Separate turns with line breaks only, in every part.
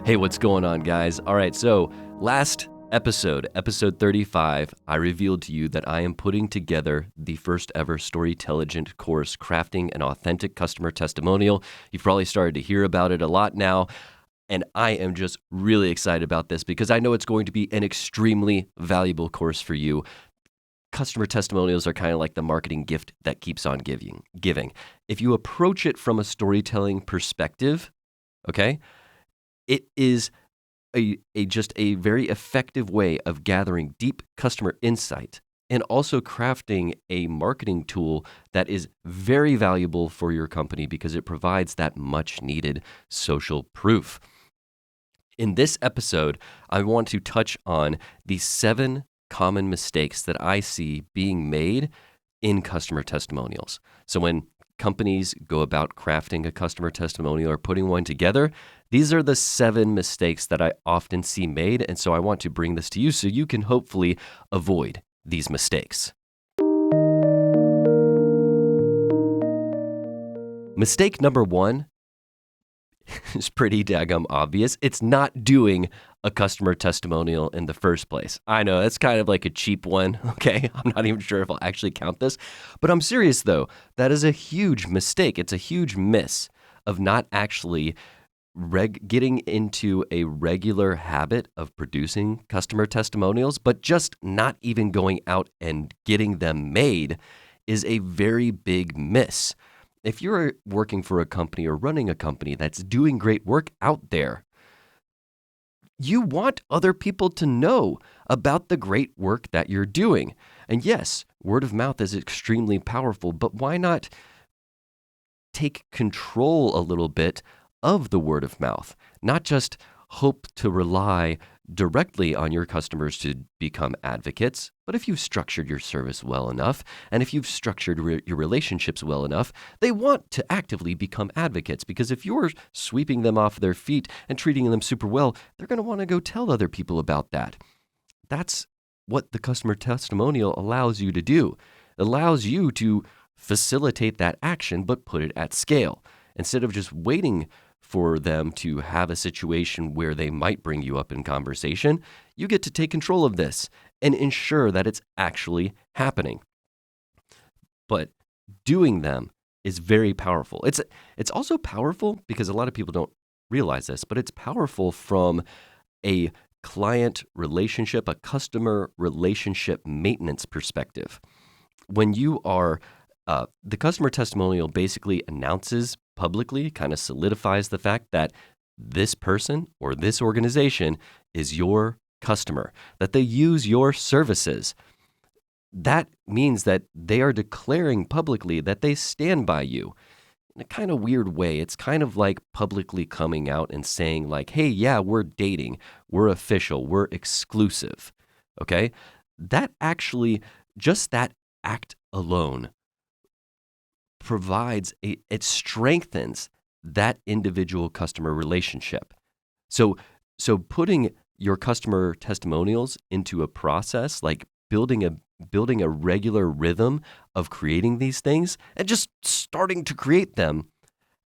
Hey, what's going on, guys? All right, so last episode 35, I revealed to you that I am putting together the first ever Storytelligent course, Crafting an Authentic Customer Testimonial. You've probably started to hear about it a lot now, and I am just really excited about this because I know it's going to be an extremely valuable course for you. Customer testimonials are kind of like the marketing gift that keeps on giving. If you approach it from a storytelling perspective, okay, it is just a very effective way of gathering deep customer insight and also crafting a marketing tool that is very valuable for your company because it provides that much needed social proof. In this episode, I want to touch on the 7 common mistakes that I see being made in customer testimonials. So when companies go about crafting a customer testimonial or putting one together, these are the 7 mistakes that I often see made. And so I want to bring this to you so you can hopefully avoid these mistakes. Mistake number 1 is pretty daggum obvious. It's not doing a customer testimonial in the first place. I know that's kind of like a cheap one, okay? I'm not even sure if I'll actually count this, but I'm serious though. That is a huge mistake. It's a huge miss of not actually getting into a regular habit of producing customer testimonials, but just not even going out and getting them made is a very big miss. If you're working for a company or running a company that's doing great work out there, you want other people to know about the great work that you're doing. And yes, word of mouth is extremely powerful, but why not take control a little bit of the word of mouth? Not just hope to rely directly on your customers to become advocates, but if you've structured your service well enough, and if you've structured your relationships well enough, they want to actively become advocates, because if you're sweeping them off their feet and treating them super well, they're going to want to go tell other people about that. That's what the customer testimonial allows you to do. It allows you to facilitate that action, but put it at scale. Instead of just waiting for them to have a situation where they might bring you up in conversation, you get to take control of this and ensure that it's actually happening. But doing them is very powerful. It's also powerful because a lot of people don't realize this, but it's powerful from a client relationship, a customer relationship maintenance perspective. When you are the customer testimonial basically announces publicly, kind of solidifies the fact that this person or this organization is your customer, that they use your services. That means that they are declaring publicly that they stand by you. In a kind of weird way, it's kind of like publicly coming out and saying like, hey, yeah, we're dating, we're official, we're exclusive, okay? That actually, just that act alone it strengthens that individual customer relationship. So putting your customer testimonials into a process, like building a regular rhythm of creating these things and just starting to create them,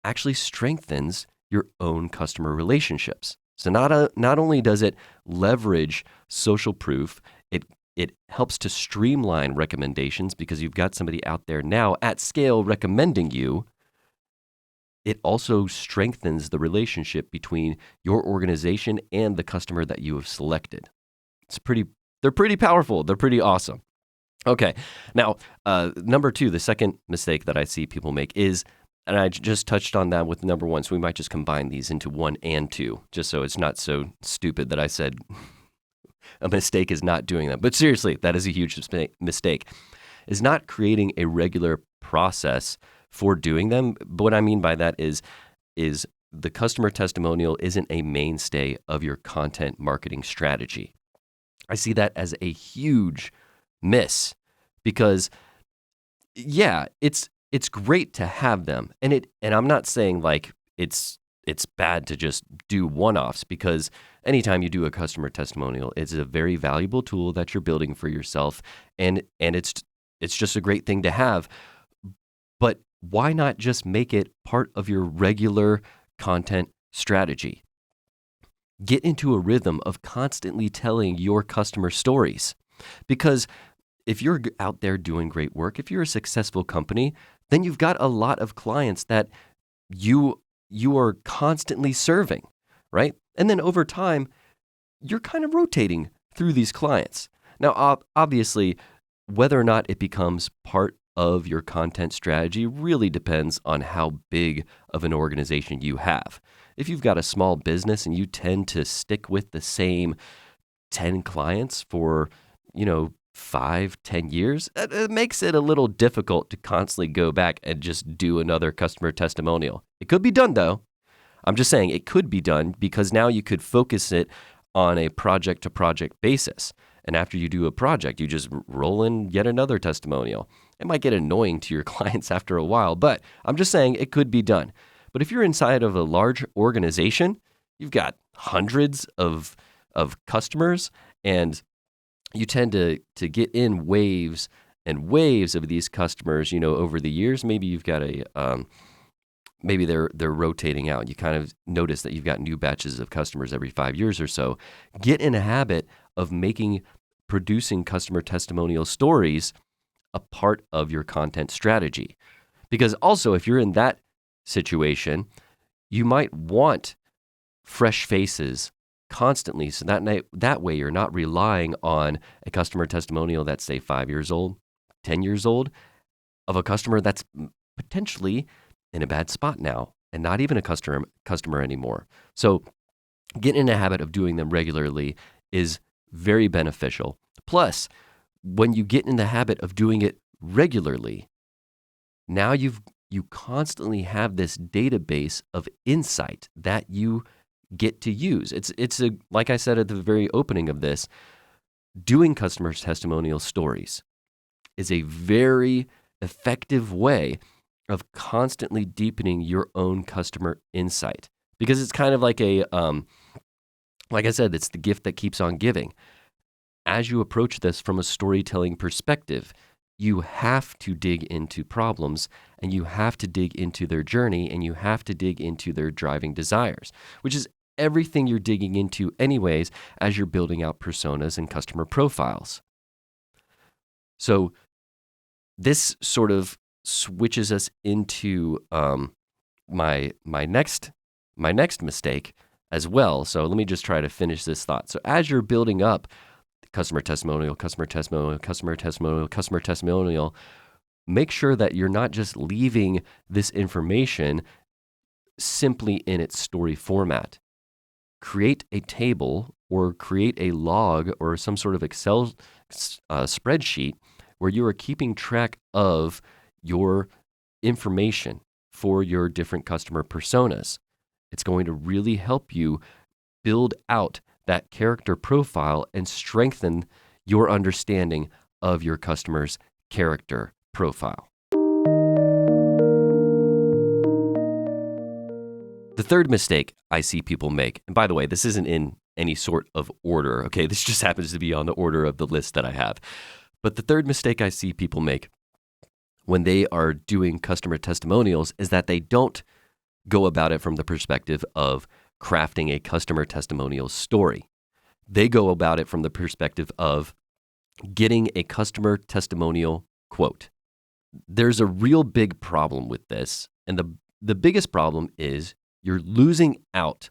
actually strengthens your own customer relationships. So not only does it leverage social proof, it helps to streamline recommendations because you've got somebody out there now at scale recommending you. It also strengthens the relationship between your organization and the customer that you have selected. They're pretty powerful. They're pretty awesome. Okay. Now, number 2, the second mistake that I see people make is, and I just touched on that with number 1, so we might just combine these into 1 and 2, just so it's not so stupid that I said a mistake is not doing that. But seriously, that is a huge mistake, is not creating a regular process for doing them. But what I mean by that is the customer testimonial isn't a mainstay of your content marketing strategy. I see that as a huge miss because, yeah, it's great to have them. And I'm not saying like it's bad to just do one-offs, because anytime you do a customer testimonial, it's a very valuable tool that you're building for yourself, and it's just a great thing to have. But why not just make it part of your regular content strategy? Get into a rhythm of constantly telling your customer stories. Because if you're out there doing great work, if you're a successful company, then you've got a lot of clients that you are constantly serving, right? And then over time, you're kind of rotating through these clients. Now, obviously, whether or not it becomes part of your content strategy really depends on how big of an organization you have. If you've got a small business and you tend to stick with the same 10 clients for, 5, 10 years, it makes it a little difficult to constantly go back and just do another customer testimonial. It could be done though. I'm just saying it could be done because now you could focus it on a project to project basis. And after you do a project, you just roll in yet another testimonial. It might get annoying to your clients after a while, but I'm just saying it could be done. But if you're inside of a large organization, you've got hundreds of customers, and you tend to get in waves and waves of these customers, over the years. Maybe you've got maybe they're rotating out. You kind of notice that you've got new batches of customers every 5 years or so. Get in a habit of producing customer testimonial stories a part of your content strategy. Because also, if you're in that situation, you might want fresh faces constantly. So that way you're not relying on a customer testimonial that's, say, 5 years old, 10 years old, of a customer that's potentially in a bad spot now and not even a customer anymore. So getting in a habit of doing them regularly is very beneficial. Plus, when you get in the habit of doing it regularly, now you constantly have this database of insight that you get to use. It's like I said at the very opening of this, doing customer testimonial stories is a very effective way of constantly deepening your own customer insight, because it's kind of like like I said, it's the gift that keeps on giving. As you approach this from a storytelling perspective, you have to dig into problems, and you have to dig into their journey, and you have to dig into their driving desires, which is everything you're digging into anyways as you're building out personas and customer profiles. So this sort of switches us into my next mistake as well. So let me just try to finish this thought. So as you're building up customer testimonial, make sure that you're not just leaving this information simply in its story format. Create a table or create a log or some sort of Excel spreadsheet where you are keeping track of your information for your different customer personas. It's going to really help you build out that character profile and strengthen your understanding of your customer's character profile. The third mistake I see people make, and by the way, this isn't in any sort of order, okay? This just happens to be on the order of the list that I have. But the third mistake I see people make when they are doing customer testimonials is that they don't go about it from the perspective of crafting a customer testimonial story. They go about it from the perspective of getting a customer testimonial quote. There's a real big problem with this, and the biggest problem is you're losing out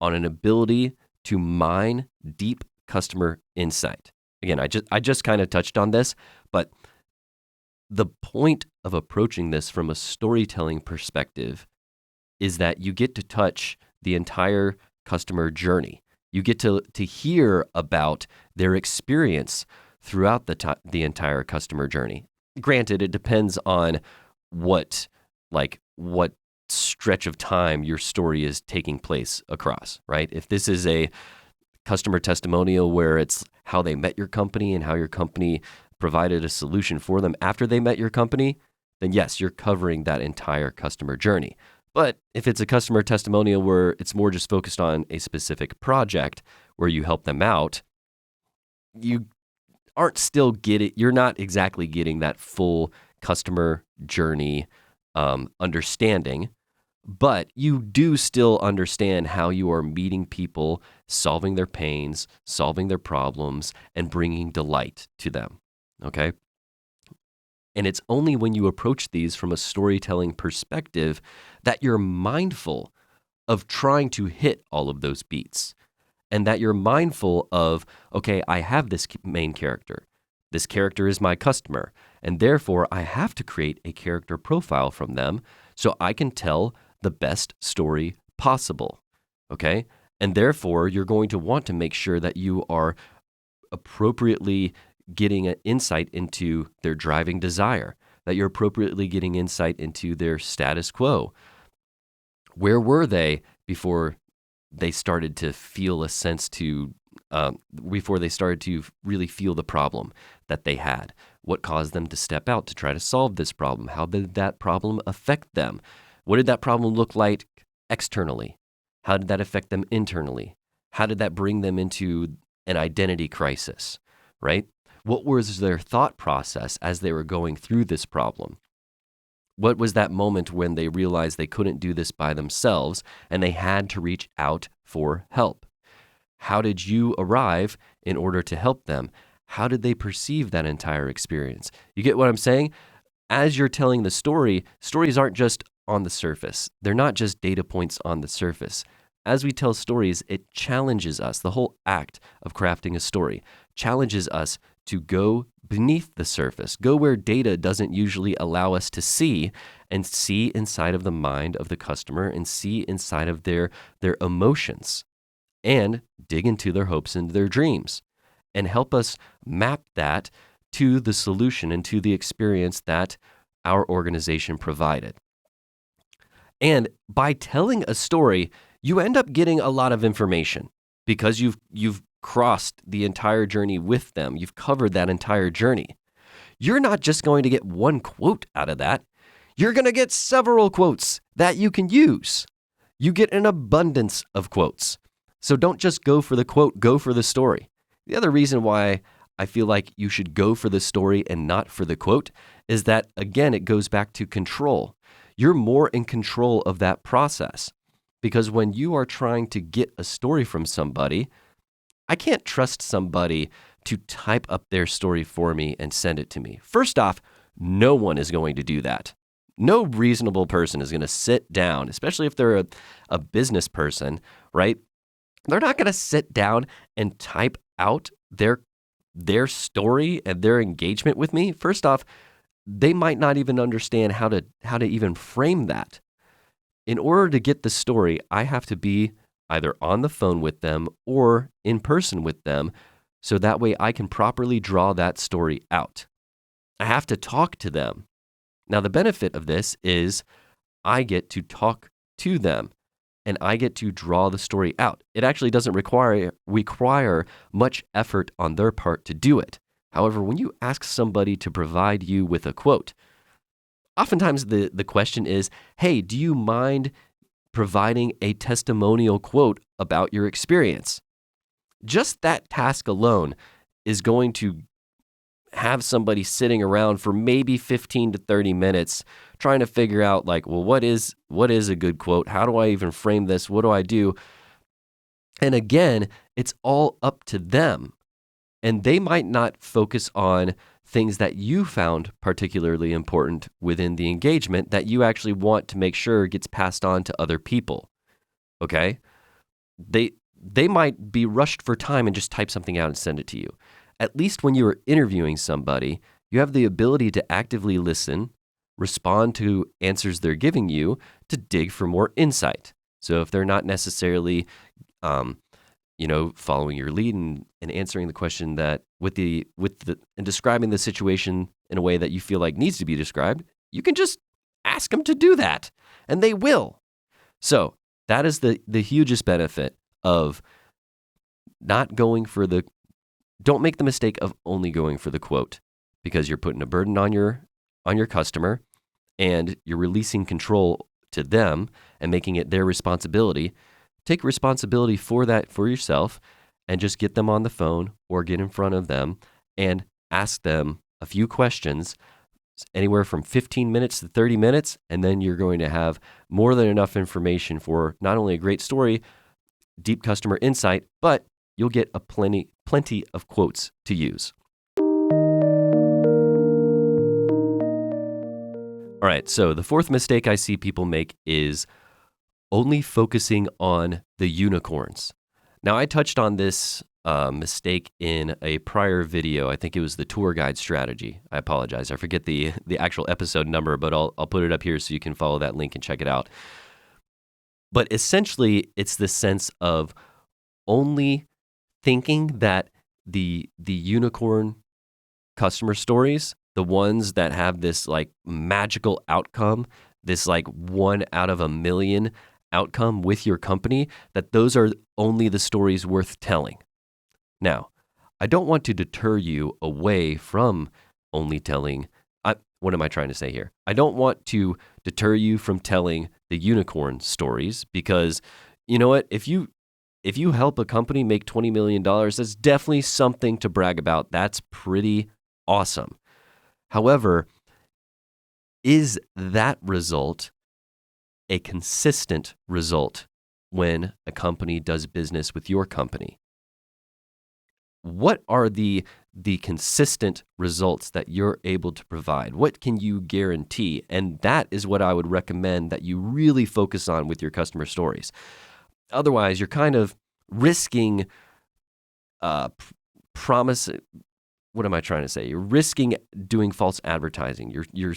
on an ability to mine deep customer insight. Again, I just kind of touched on this, but the point of approaching this from a storytelling perspective is that you get to touch the entire customer journey. You get to hear about their experience throughout the entire customer journey. Granted, it depends on what stretch of time your story is taking place across, right? If this is a customer testimonial where it's how they met your company and how your company provided a solution for them after they met your company, then yes, you're covering that entire customer journey. But if it's a customer testimonial where it's more just focused on a specific project where you help them out, you're not exactly getting that full customer journey understanding. but you do still understand how you are meeting people, solving their pains, solving their problems, and bringing delight to them. Okay? And it's only when you approach these from a storytelling perspective that you're mindful of trying to hit all of those beats, and that you're mindful of, okay, I have this main character. This character is my customer, and therefore I have to create a character profile from them so I can tell the best story possible. Okay? And therefore, you're going to want to make sure that you are appropriately getting an insight into their driving desire, that you're appropriately getting insight into their status quo. Where were they before they started to feel a sense to, before they started to really feel the problem that they had? What caused them to step out to try to solve this problem? How did that problem affect them? What did that problem look like externally? How did that affect them internally? How did that bring them into an identity crisis, right? What was their thought process as they were going through this problem? What was that moment when they realized they couldn't do this by themselves and they had to reach out for help? How did you arrive in order to help them? How did they perceive that entire experience? You get what I'm saying? As you're telling the story, stories aren't just on the surface. They're not just data points on the surface. As we tell stories, it challenges us. The whole act of crafting a story challenges us to go beneath the surface, go where data doesn't usually allow us to see, and see inside of the mind of the customer and see inside of their emotions, and dig into their hopes and their dreams, and help us map that to the solution and to the experience that our organization provided. And by telling a story, you end up getting a lot of information because you've crossed the entire journey with them. You've covered that entire journey. You're not just going to get one quote out of that. You're going to get several quotes that you can use. You get an abundance of quotes. So don't just go for the quote, go for the story. The other reason why I feel like you should go for the story and not for the quote is that, again, it goes back to control. You're more in control of that process, because when you are trying to get a story from somebody, I can't trust somebody to type up their story for me and send it to me. First off, no one is going to do that. No reasonable person is going to sit down, especially if they're a business person, right? They're not going to sit down and type out their story and their engagement with me. First off, they might not even understand how to even frame that. In order to get the story, I have to be either on the phone with them or in person with them, so that way I can properly draw that story out. I have to talk to them. Now, the benefit of this is I get to talk to them and I get to draw the story out. It actually doesn't require much effort on their part to do it. However, when you ask somebody to provide you with a quote, oftentimes the question is, hey, do you mind providing a testimonial quote about your experience? Just that task alone is going to have somebody sitting around for maybe 15 to 30 minutes trying to figure out, like, well, what is a good quote? How do I even frame this? What do I do? And again, it's all up to them. And they might not focus on things that you found particularly important within the engagement that you actually want to make sure gets passed on to other people. Okay? They might be rushed for time and just type something out and send it to you. At least when you are interviewing somebody, you have the ability to actively listen, respond to answers they're giving you, to dig for more insight. So if they're not necessarily following your lead and answering the question that and describing the situation in a way that you feel like needs to be described, you can just ask them to do that, and they will. So that is the hugest benefit of not going for the. Don't make the mistake of only going for the quote, because you're putting a burden on your customer, and you're releasing control to them and making it their responsibility. Take responsibility for that for yourself, and just get them on the phone or get in front of them and ask them a few questions anywhere from 15 minutes to 30 minutes, and then you're going to have more than enough information for not only a great story, deep customer insight, but you'll get plenty of quotes to use. All right, so the fourth mistake I see people make is only focusing on the unicorns. Now, I touched on this mistake in a prior video. I think it was the tour guide strategy. I apologize. I forget the actual episode number, but I'll put it up here so you can follow that link and check it out. But essentially, it's the sense of only thinking that the unicorn customer stories, the ones that have this like magical outcome, this like 1 out of a million outcome with your company, that those are only the stories worth telling. Now, I don't want to deter you away from only telling. What am I trying to say here? I don't want to deter you from telling the unicorn stories, because you know what? If you help a company make $20 million, that's definitely something to brag about. That's pretty awesome. However, is that result a consistent result when a company does business with your company? What are the consistent results that you're able to provide? What can you guarantee? And that is what I would recommend that you really focus on with your customer stories. Otherwise, you're kind of risking promise. What am I trying to say? You're risking doing false advertising. You're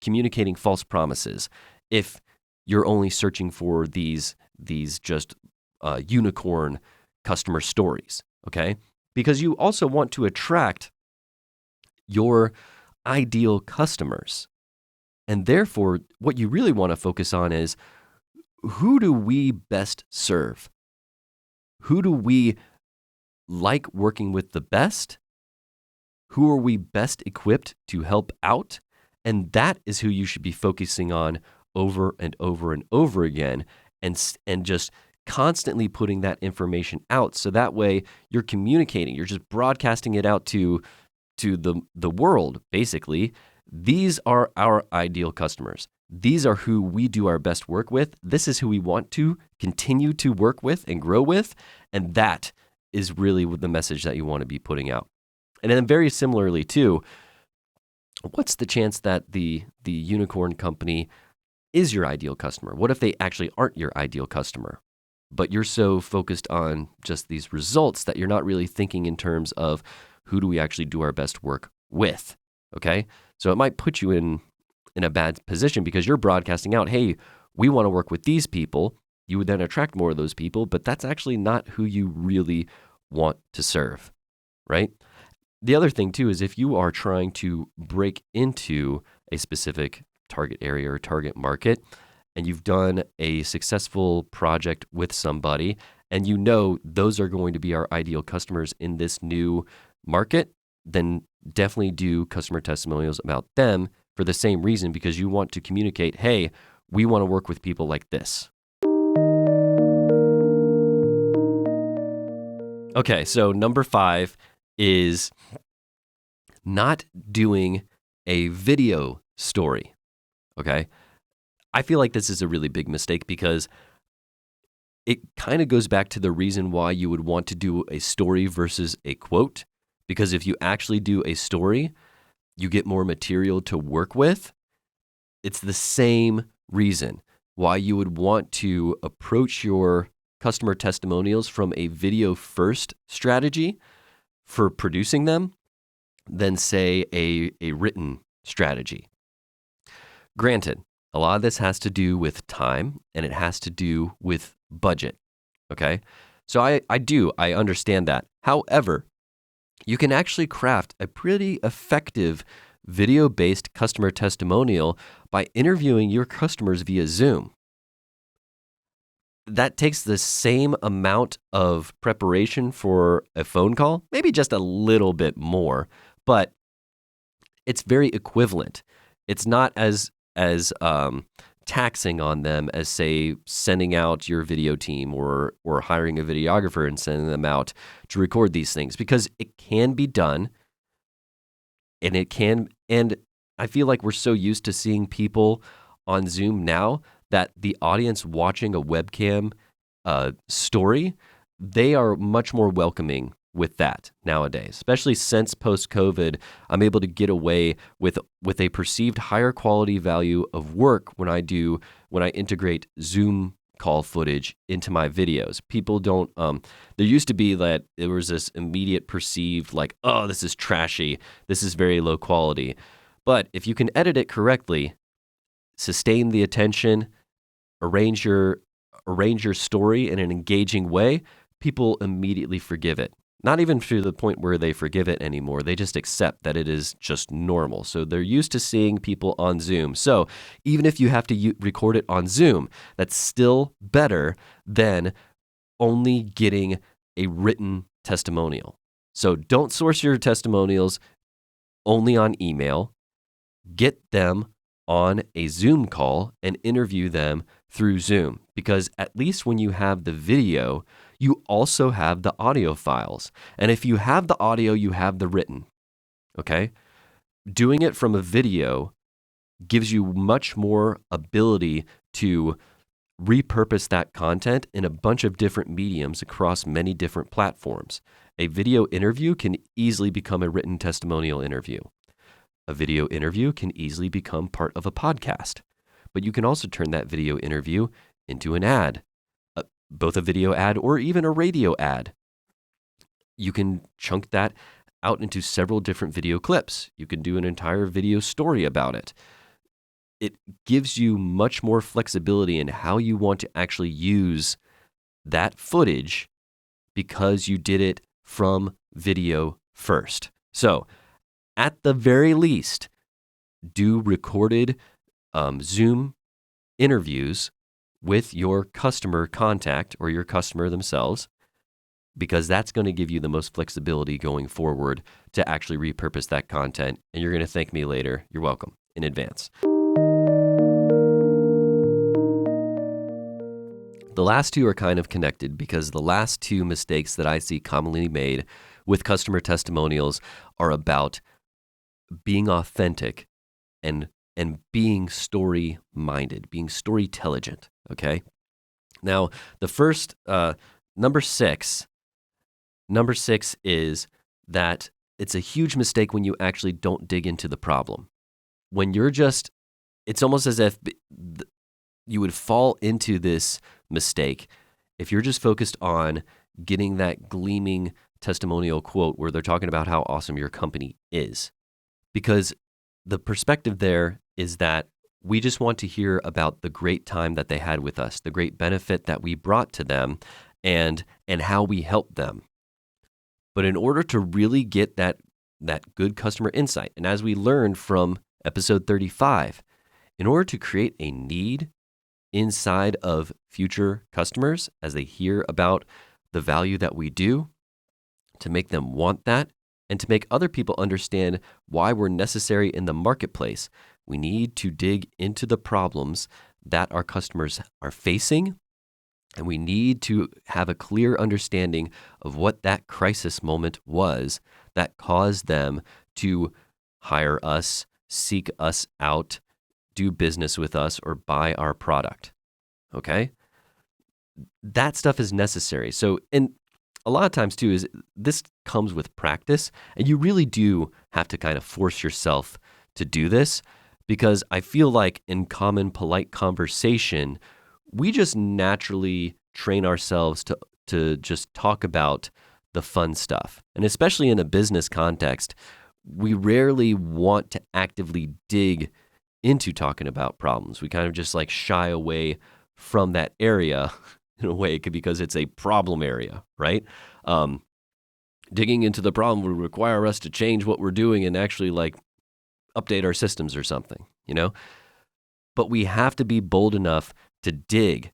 communicating false promises if you're only searching for these just unicorn customer stories, okay? Because you also want to attract your ideal customers. And therefore, what you really want to focus on is, who do we best serve? Who do we like working with the best? Who are we best equipped to help out? And that is who you should be focusing on over and over and over again, and just constantly putting that information out, so that way you're communicating, you're just broadcasting it out to the world. Basically, these are our ideal customers. These are who we do our best work with. This is who we want to continue to work with and grow with, and that is really the message that you want to be putting out. And then very similarly too, what's the chance that the unicorn company is your ideal customer? What if they actually aren't your ideal customer, but you're so focused on just these results that you're not really thinking in terms of who do we actually do our best work with, okay? So it might put you in a bad position, because you're broadcasting out, hey, we want to work with these people. You would then attract more of those people, but that's actually not who you really want to serve, right? The other thing too is, if you are trying to break into a specific target area or target market, and you've done a successful project with somebody, and you know those are going to be our ideal customers in this new market, then definitely do customer testimonials about them for the same reason, because you want to communicate, hey, we want to work with people like this. Okay, so number 5 is not doing a video story, okay? I feel like this is a really big mistake, because it kind of goes back to the reason why you would want to do a story versus a quote. Because if you actually do a story, you get more material to work with. It's the same reason why you would want to approach your customer testimonials from a video first strategy for producing them than, say, a written strategy. Granted, a lot of this has to do with time, and it has to do with budget, okay? So I understand that. However, you can actually craft a pretty effective video-based customer testimonial by interviewing your customers via Zoom. That takes the same amount of preparation for a phone call, maybe just a little bit more, but it's very equivalent. It's not as taxing on them as, say, sending out your video team or hiring a videographer and sending them out to record these things, because it can be done, and I feel like we're so used to seeing people on Zoom now that the audience watching a webcam story, they are much more welcoming with that nowadays, especially since post-COVID. I'm able to get away with a perceived higher quality value of work when I integrate Zoom call footage into my videos. People don't there used to be that there was this immediate perceived like, oh, this is trashy, this is very low quality. But if you can edit it correctly, sustain the attention, arrange your story in an engaging way, people immediately forgive it. Not even to the point where they forgive it anymore. They just accept that it is just normal. So they're used to seeing people on Zoom. So even if you have to record it on Zoom, that's still better than only getting a written testimonial. So don't source your testimonials only on email. Get them on a Zoom call and interview them through Zoom, because at least when you have the video, you also have the audio files. And if you have the audio, you have the written, okay? Doing it from a video gives you much more ability to repurpose that content in a bunch of different mediums across many different platforms. A video interview can easily become a written testimonial interview. A video interview can easily become part of a podcast, but you can also turn that video interview into an ad, both a video ad or even a radio ad. You can chunk that out into several different video clips. You can do an entire video story about it. It gives you much more flexibility in how you want to actually use that footage because you did it from video first. So, at the very least, do recorded Zoom interviews with your customer contact or your customer themselves, because that's going to give you the most flexibility going forward to actually repurpose that content. And you're going to thank me later. You're welcome in advance. The last two are kind of connected, because the last two mistakes that I see commonly made with customer testimonials are about being authentic and being story-minded, being storytelligent, okay? Now, the first, number six is that it's a huge mistake when you actually don't dig into the problem. When you're just, it's almost as if you would fall into this mistake if you're just focused on getting that gleaming testimonial quote where they're talking about how awesome your company is. Because the perspective there is that we just want to hear about the great time that they had with us, the great benefit that we brought to them, and how we helped them. But in order to really get that good customer insight, and as we learned from episode 35, in order to create a need inside of future customers as they hear about the value that we do, to make them want that, and to make other people understand why we're necessary in the marketplace, we need to dig into the problems that our customers are facing, and we need to have a clear understanding of what that crisis moment was that caused them to hire us, seek us out, do business with us, or buy our product. Okay? That stuff is necessary. So, and a lot of times too, is this comes with practice, and you really do have to kind of force yourself to do this, because I feel like in common polite conversation, we just naturally train ourselves to just talk about the fun stuff. And especially in a business context, we rarely want to actively dig into talking about problems. We kind of just like shy away from that area in a way, because it's a problem area, right? Digging into the problem would require us to change what we're doing and actually like update our systems or something, you know? But we have to be bold enough to dig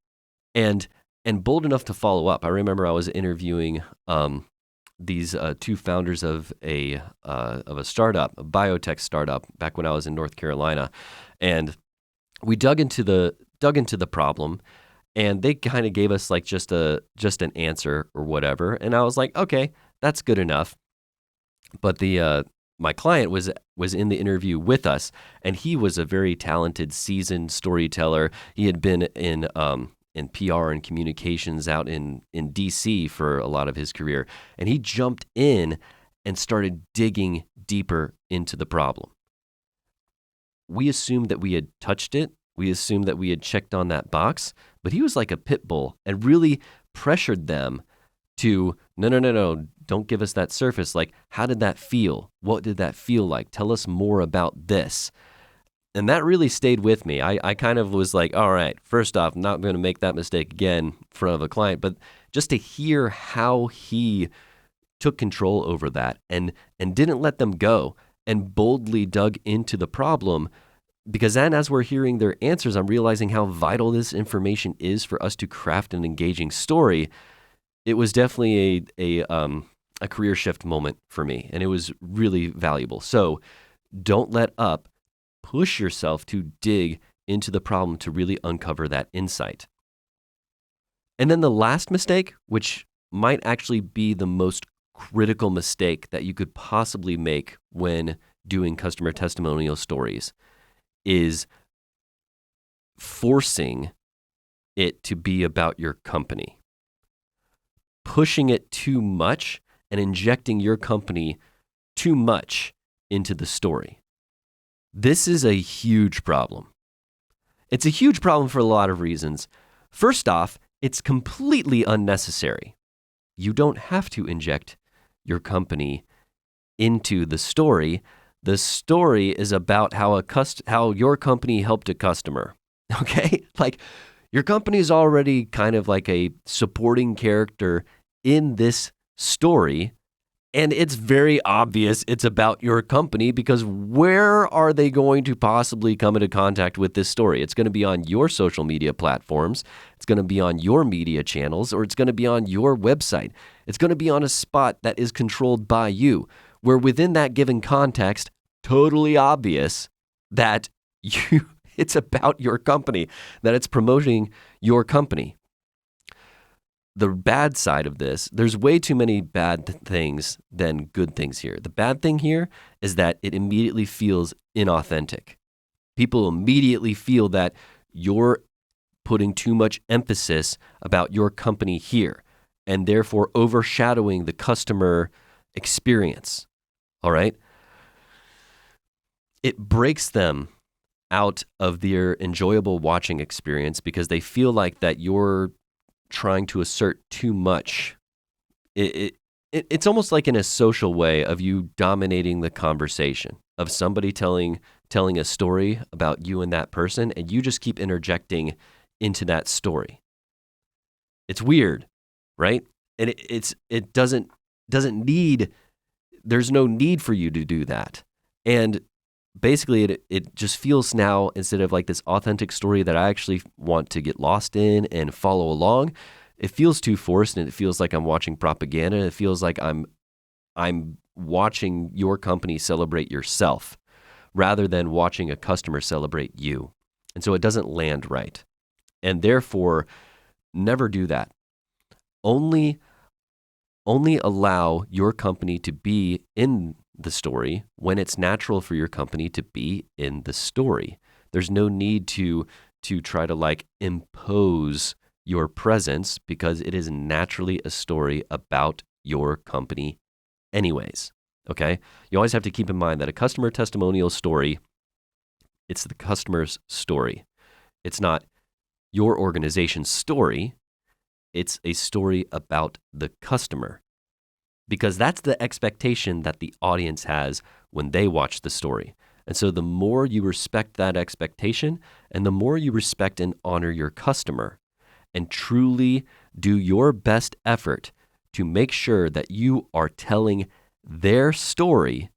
and bold enough to follow up. I remember I was interviewing these two founders of a startup, a biotech startup, back when I was in North Carolina, and we dug into the problem. And they kind of gave us like just an answer or whatever, and I was like, okay, that's good enough. But my client was in the interview with us, and he was a very talented, seasoned storyteller. He had been in PR and communications out in DC for a lot of his career, and he jumped in and started digging deeper into the problem. We assumed that we had touched it. We assumed that we had checked on that box, but he was like a pit bull and really pressured them to, no, don't give us that surface. Like, how did that feel? What did that feel like? Tell us more about this. And that really stayed with me. I kind of was like, all right, first off, I'm not going to make that mistake again in front of a client, but just to hear how he took control over that and didn't let them go and boldly dug into the problem. Because then as we're hearing their answers, I'm realizing how vital this information is for us to craft an engaging story. It was definitely a career shift moment for me, and it was really valuable. So don't let up. Push yourself to dig into the problem to really uncover that insight. And then the last mistake, which might actually be the most critical mistake that you could possibly make when doing customer testimonial stories, is forcing it to be about your company. Pushing it too much and injecting your company too much into the story. This is a huge problem. It's a huge problem for a lot of reasons. First off, it's completely unnecessary. You don't have to inject your company into the story. The story is about how your company helped a customer. Okay? Like, your company is already kind of like a supporting character in this story. And it's very obvious it's about your company, because where are they going to possibly come into contact with this story? It's going to be on your social media platforms. It's going to be on your media channels, or it's going to be on your website. It's going to be on a spot that is controlled by you, where within that given context, totally obvious that it's about your company, that it's promoting your company. The bad side of this, there's way too many bad things than good things here. The bad thing here is that it immediately feels inauthentic. People immediately feel that you're putting too much emphasis about your company here, and therefore overshadowing the customer experience. All right? It breaks them out of their enjoyable watching experience because they feel like that you're trying to assert too much. It's almost like in a social way of you dominating the conversation, of somebody telling a story about you and that person, and you just keep interjecting into that story. It's weird, right? And it doesn't need. There's no need for you to do that. And basically, it just feels now, instead of like this authentic story that I actually want to get lost in and follow along, it feels too forced, and it feels like I'm watching propaganda. It feels like I'm watching your company celebrate yourself rather than watching a customer celebrate you. And so it doesn't land right. And therefore, never do that. Only allow your company to be in the story when it's natural for your company to be in the story. There's no need to try to like impose your presence, because it is naturally a story about your company anyways. Okay? You always have to keep in mind that a customer testimonial story, it's the customer's story. It's not your organization's story. It's a story about the customer, because that's the expectation that the audience has when they watch the story. And so the more you respect that expectation, and the more you respect and honor your customer, and truly do your best effort to make sure that you are telling their story,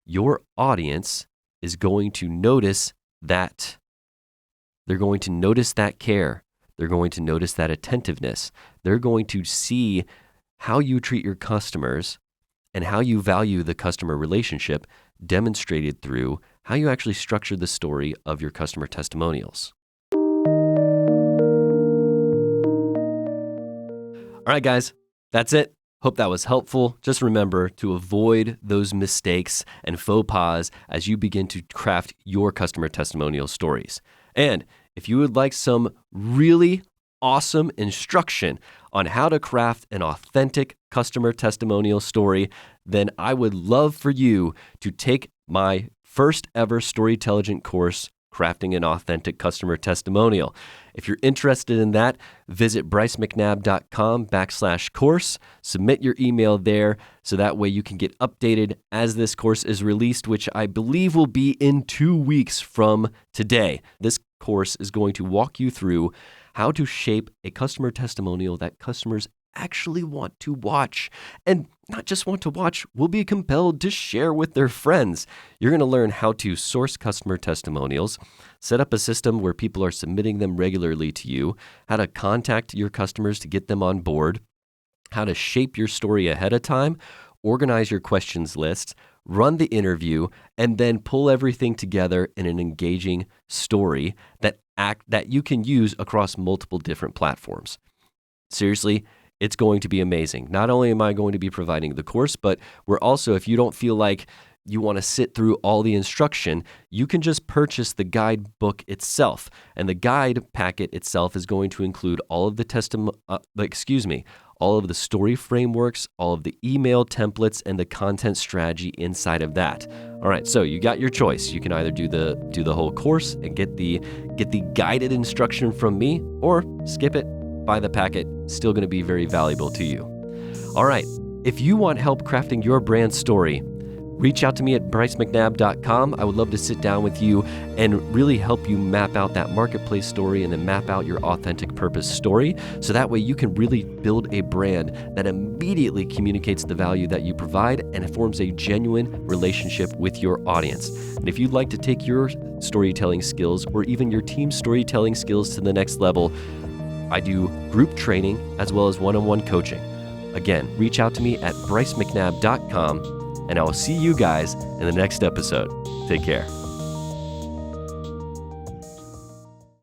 your audience is going to notice that. They're going to notice that care. They're going to notice that attentiveness. They're going to see how you treat your customers and how you value the customer relationship, demonstrated through how you actually structure the story of your customer testimonials. All right, guys, that's it. Hope that was helpful. Just remember to avoid those mistakes and faux pas as you begin to craft your customer testimonial stories. And if you would like some really awesome instruction on how to craft an authentic customer testimonial story, then I would love for you to take my first ever Storytelligent course, Crafting an Authentic Customer Testimonial. If you're interested in that, visit brycemcnabb.com/course, submit your email there so that way you can get updated as this course is released, which I believe will be in 2 weeks from today. This course is going to walk you through how to shape a customer testimonial that customers actually want to watch, and not just want to watch, will be compelled to share with their friends. You're going to learn how to source customer testimonials, set up a system where people are submitting them regularly to you, how to contact your customers to get them on board, how to shape your story ahead of time, organize your questions list, run the interview, and then pull everything together in an engaging story that you can use across multiple different platforms. Seriously, it's going to be amazing. Not only am I going to be providing the course, but we're also, if you don't feel like you want to sit through all the instruction, you can just purchase the guidebook itself. And the guide packet itself is going to include all of the all of the story frameworks, all of the email templates, and the content strategy inside of that. All right, so you got your choice. You can either do the whole course and get the guided instruction from me, or skip it, buy the packet. Still going to be very valuable to you. All right, if you want help crafting your brand story, reach out to me at brycemcnabb.com. I would love to sit down with you and really help you map out that marketplace story and then map out your authentic purpose story, so that way you can really build a brand that immediately communicates the value that you provide and it forms a genuine relationship with your audience. And if you'd like to take your storytelling skills or even your team's storytelling skills to the next level, I do group training as well as one-on-one coaching. Again, reach out to me at brycemcnabb.com, and I will see you guys in the next episode. Take care.